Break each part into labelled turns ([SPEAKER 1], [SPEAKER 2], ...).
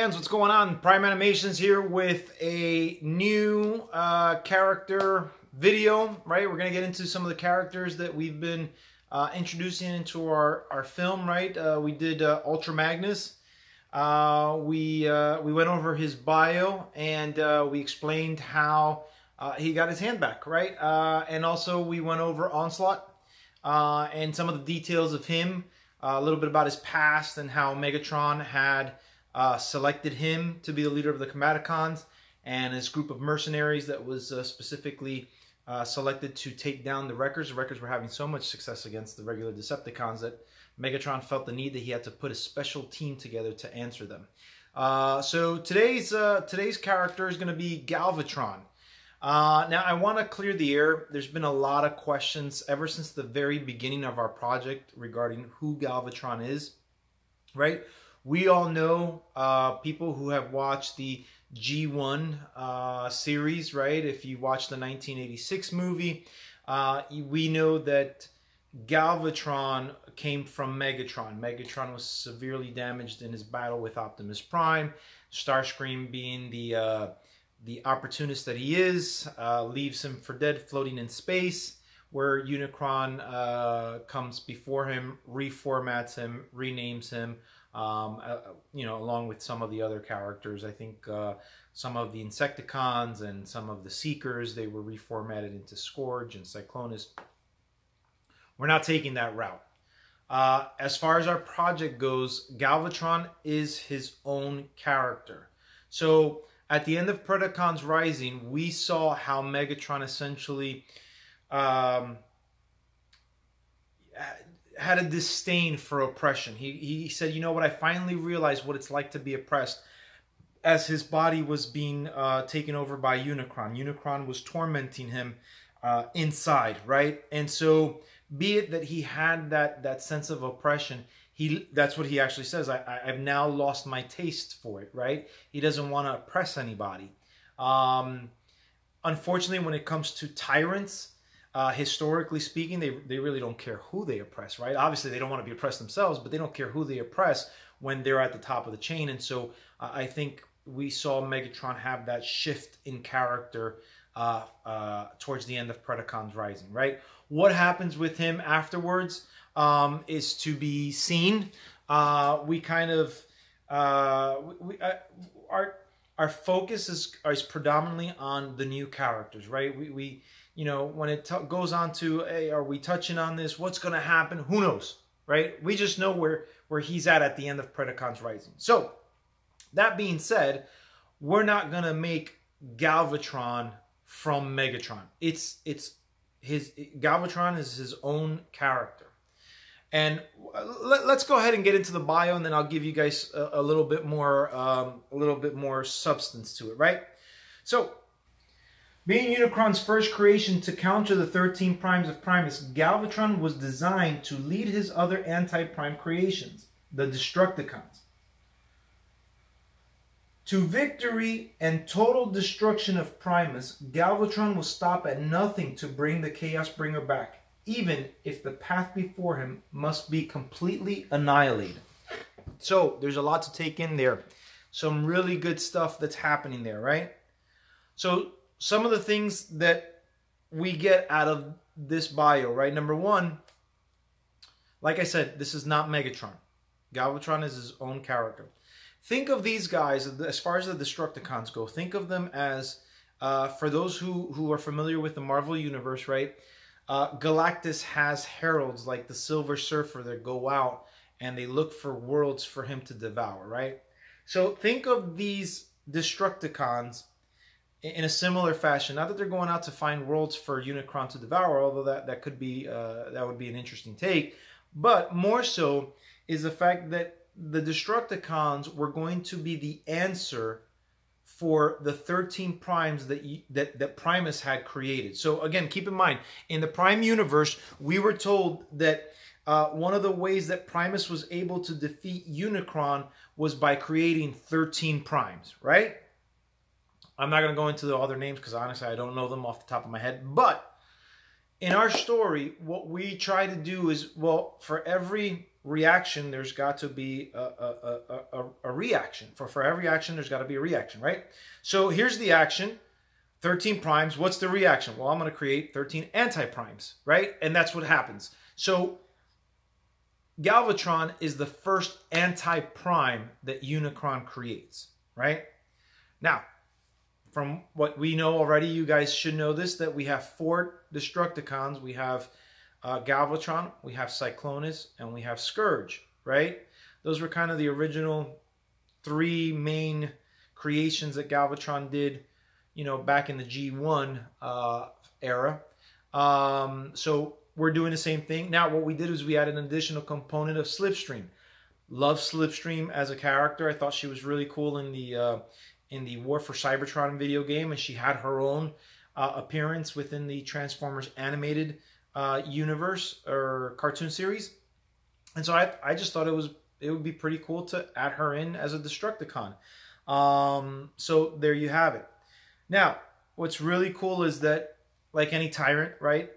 [SPEAKER 1] fans, what's going on? Prime Animations here with a new character video, right? We're going to get into some of the characters that we've been introducing into our film, right? We did Ultra Magnus. We went over his bio and we explained how he got his hand back, right? And also we went over Onslaught and some of the details of him, a little bit about his past and how Megatron had selected him to be the leader of the Combaticons and his group of mercenaries that was specifically selected to take down the Wreckers. The Wreckers were having so much success against the regular Decepticons that Megatron felt the need that he had to put a special team together to answer them. So today's character is going to be Galvatron. Now I want to clear the air. There's been a lot of questions ever since the very beginning of our project regarding who Galvatron is, right? We all know people who have watched the G1 series, right? If you watch the 1986 movie, we know that Galvatron came from Megatron. Megatron was severely damaged in his battle with Optimus Prime. Starscream, being the opportunist that he is, leaves him for dead floating in space, where Unicron comes before him, reformats him, renames him, you know, along with some of the other characters. I think some of the Insecticons and some of the Seekers, they were reformatted into Scourge and Cyclonus. We're not taking that route. As far as our project goes, Galvatron is his own character. So at the end of Predacons Rising, we saw how Megatron essentially had a disdain for oppression. He said, you know what, I finally realized what it's like to be oppressed, as his body was being taken over by Unicron. Unicron was tormenting him inside, right? And so, be it that he had that sense of oppression, that's what he actually says. I've now lost my taste for it, right? He doesn't want to oppress anybody. Unfortunately, when it comes to tyrants, historically speaking, they really don't care who they oppress, right? Obviously, they don't want to be oppressed themselves, but they don't care who they oppress when they're at the top of the chain. And so I think we saw Megatron have that shift in character towards the end of Predacons Rising, right? What happens with him afterwards is to be seen. We kind of our focus is predominantly on the new characters, right? We you know, when it goes on to, hey, are we touching on this? What's going to happen? Who knows, right? We just know where he's at the end of Predacons Rising. So that being said, we're not going to make Galvatron from Megatron. Galvatron is his own character. And let's go ahead and get into the bio, and then I'll give you guys a little bit more substance to it, right? So, being Unicron's first creation to counter the 13 primes of Primus, Galvatron was designed to lead his other anti-prime creations, the Destructicons, to victory and total destruction of Primus. Galvatron will stop at nothing to bring the Chaos Bringer back, even if the path before him must be completely annihilated. So there's a lot to take in there. Some really good stuff that's happening there, right? So some of the things that we get out of this bio, right? Number one, like I said, this is not Megatron. Galvatron is his own character. Think of these guys, as far as the Destructicons go, think of them as, for those who are familiar with the Marvel Universe, right? Galactus has heralds like the Silver Surfer that go out and they look for worlds for him to devour, right? So think of these Destructicons in a similar fashion. Not that they're going out to find worlds for Unicron to devour, although that could be that would be an interesting take. But more so is the fact that the Destructicons were going to be the answer for the 13 primes that Primus had created. So again, keep in mind, in the Prime universe, we were told that one of the ways that Primus was able to defeat Unicron was by creating 13 primes, right? I'm not going to go into the other names because honestly, I don't know them off the top of my head. But in our story, what we try to do is, well, for every reaction, there's got to be a reaction. For every action, there's got to be a reaction, right? So here's the action, 13 primes. What's the reaction? Well, I'm going to create 13 anti-primes, right? And that's what happens. So Galvatron is the first anti-prime that Unicron creates, right? Now, from what we know already, you guys should know this, that we have 4 Destructicons. We have Galvatron, we have Cyclonus, and we have Scourge, right? Those were kind of the original 3 main creations that Galvatron did, you know, back in the G1 era. So we're doing the same thing. Now, what we did is we added an additional component of Slipstream. Love Slipstream as a character. I thought she was really cool in the War for Cybertron video game, and she had her own appearance within the Transformers animated universe or cartoon series. And so I just thought it would be pretty cool to add her in as a Destructicon. So there you have it. Now, what's really cool is that, like any tyrant, right,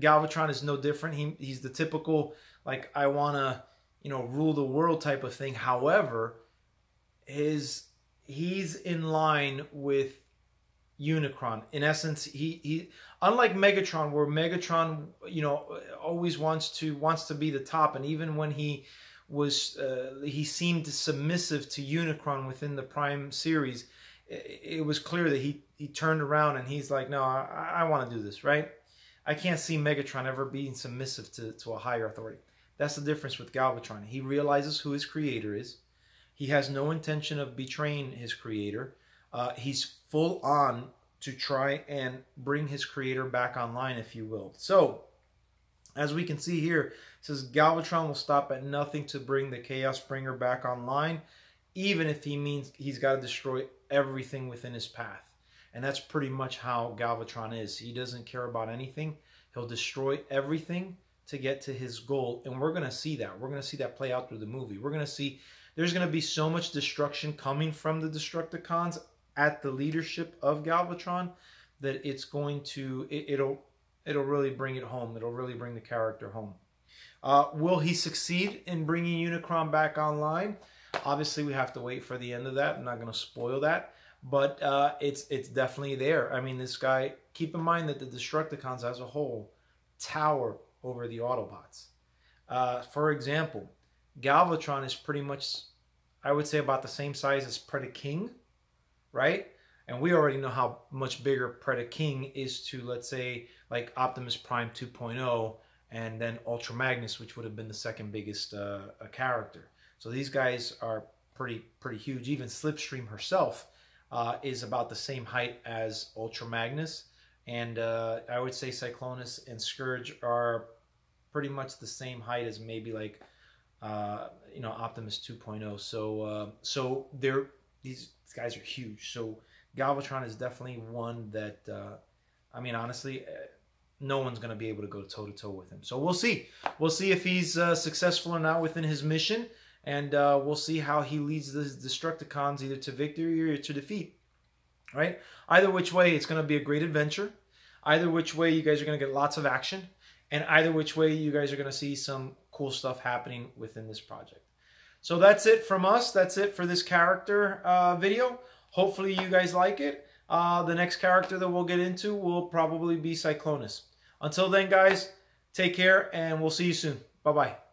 [SPEAKER 1] Galvatron is no different. He's the typical, like, I want to, you know, rule the world type of thing. However, he's in line with Unicron. In essence, he unlike Megatron, where Megatron, you know, always wants to be the top, and even when he seemed submissive to Unicron within the Prime series, it was clear that he turned around and he's like, no, I want to do this, right? I can't see Megatron ever being submissive to a higher authority. That's the difference with Galvatron. He realizes who his creator is. He has no intention of betraying his creator. He's full on to try and bring his creator back online, if you will. So, as we can see here, it says Galvatron will stop at nothing to bring the Chaos Bringer back online, even if he means he's got to destroy everything within his path. And that's pretty much how Galvatron is. He doesn't care about anything. He'll destroy everything to get to his goal. And we're going to see that. We're going to see that play out through the movie. We're going to see there's going to be so much destruction coming from the Destructicons at the leadership of Galvatron that it's going to, it'll really bring it home. It'll really bring the character home. Will he succeed in bringing Unicron back online? Obviously, we have to wait for the end of that. I'm not going to spoil that. But it's definitely there. I mean, this guy, keep in mind that the Destructicons as a whole tower over the Autobots. For example, Galvatron is pretty much, I would say, about the same size as Predaking, right? And we already know how much bigger Predaking is to, let's say, like Optimus Prime 2.0 and then Ultra Magnus, which would have been the second biggest character. So these guys are pretty huge. Even Slipstream herself is about the same height as Ultra Magnus, and I would say Cyclonus and Scourge are pretty much the same height as maybe like you know, Optimus 2.0. So these guys are huge. So Galvatron is definitely one that I mean, honestly, no one's going to be able to go toe to toe with him. So we'll see. We'll see if he's successful or not within his mission. And we'll see how he leads the Destructicons either to victory or to defeat. Right? Either which way, it's going to be a great adventure. Either which way, you guys are going to get lots of action. And either which way, you guys are going to see some cool stuff happening within this project. So that's it from us. That's it for this character video. Hopefully you guys like it. The next character that we'll get into will probably be Cyclonus. Until then, guys, take care, and we'll see you soon. Bye-bye.